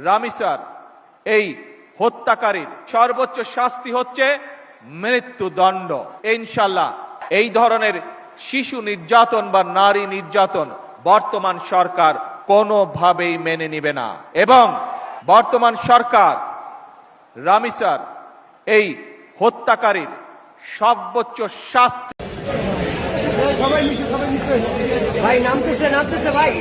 রামিসার এই হত্যাকারীর সর্বোচ্চ শাস্তি হচ্ছে মৃত্যুদণ্ড। ইনশাআল্লাহ এই ধরনের শিশু নির্যাতন বা নারী নির্যাতন বর্তমান সরকার কোনোভাবেই মেনে নিবে না, এবং বর্তমান সরকার রামিসার এই হত্যাকারীর সর্বোচ্চ শাস্তি। ভাই নামতেছে ভাই।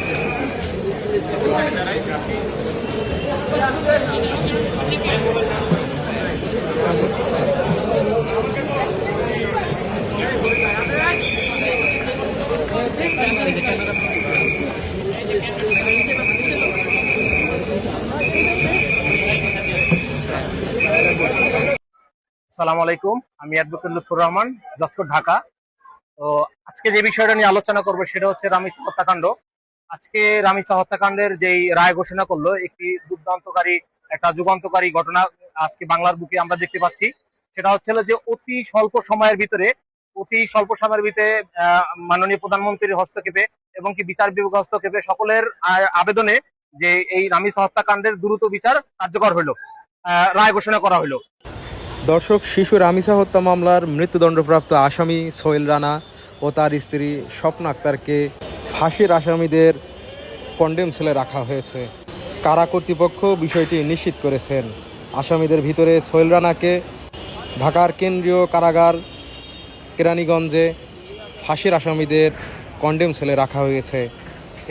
আসসালামু আলাইকুম, আমি অ্যাডভোকেট লুৎফর রহমান, যশোর, ঢাকা। তো আজকে যে বিষয়টা নিয়ে আলোচনা করব সেটা হচ্ছে রামিসা হত্যাকাণ্ড। আজকে রামিসা হত্যাকাণ্ডের যেই রায় ঘোষণা করলো, একটি দুর্দান্তকারী, একটা যুগান্তকারী ঘটনা আজকে বাংলার বুকে আমরা দেখতে পাচ্ছি। সেটা হচ্ছে যে অতি স্বল্প সময়ের ভিতরে মাননীয় প্রধানমন্ত্রীর হস্তক্ষেপে এবং কি বিচার বিভাগ হস্তক্ষেপে সকলের আবেদনে যে এই রামিসা হত্যাকাণ্ডের দ্রুত বিচার কার্যকর হইলো, রায় ঘোষণা করা হইলো। দর্শক, শিশু রামিসা হত্যা মামলার মৃত্যুদণ্ডপ্রাপ্ত আসামি সোহেল রানা ও তার স্ত্রী স্বপ্না আক্তারকে ফাঁসির আসামিদের কন্ডেম সেলে রাখা হয়েছে। কারা কর্তৃপক্ষ বিষয়টি নিশ্চিত করেছেন। আসামিদের ভিতরে সোহেল রানাকে ঢাকার কেন্দ্রীয় কারাগার কেরানীগঞ্জে ফাঁসির আসামিদের কন্ডেম সেলে রাখা হয়েছে।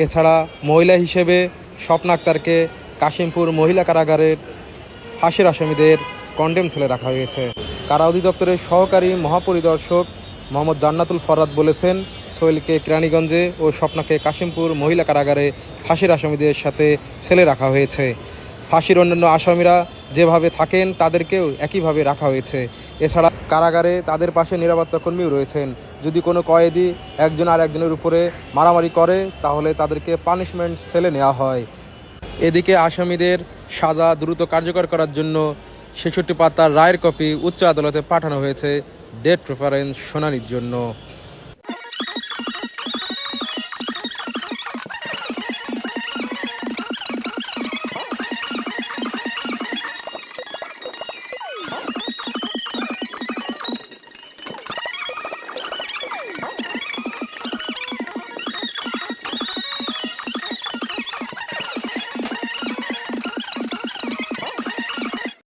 এছাড়া মহিলা হিসেবে স্বপ্না আক্তারকে কাশিমপুর মহিলা কারাগারের ফাঁসির আসামিদের কন্ডেম সেলে রাখা হয়েছে। কারা অধিদপ্তরের সহকারী মহাপরিদর্শক মোহাম্মদ জান্নাতুল ফরাদ বলেছেন, সোহেলকে কেরানীগঞ্জে ও স্বপ্নাকে কাশিমপুর মহিলা কারাগারে ফাঁসির আসামিদের সাথে সেলে রাখা হয়েছে। ফাঁসির অন্যান্য আসামিরা যেভাবে থাকেন তাদেরকেও একইভাবে রাখা হয়েছে। এছাড়া কারাগারে তাদের পাশে নিরাপত্তা কর্মীও রয়েছেন। যদি কোনো কয়েদি একজন আর একজনের উপরে মারামারি করে তাহলে তাদেরকে পানিশমেন্ট সেলে নেওয়া হয়। এদিকে আসামিদের সাজা দ্রুত কার্যকর করার জন্য 66 পাতার রায়ের কপি উচ্চ আদালতে পাঠানো হয়েছে ডেট প্রেফারেন্স শুনানির জন্য।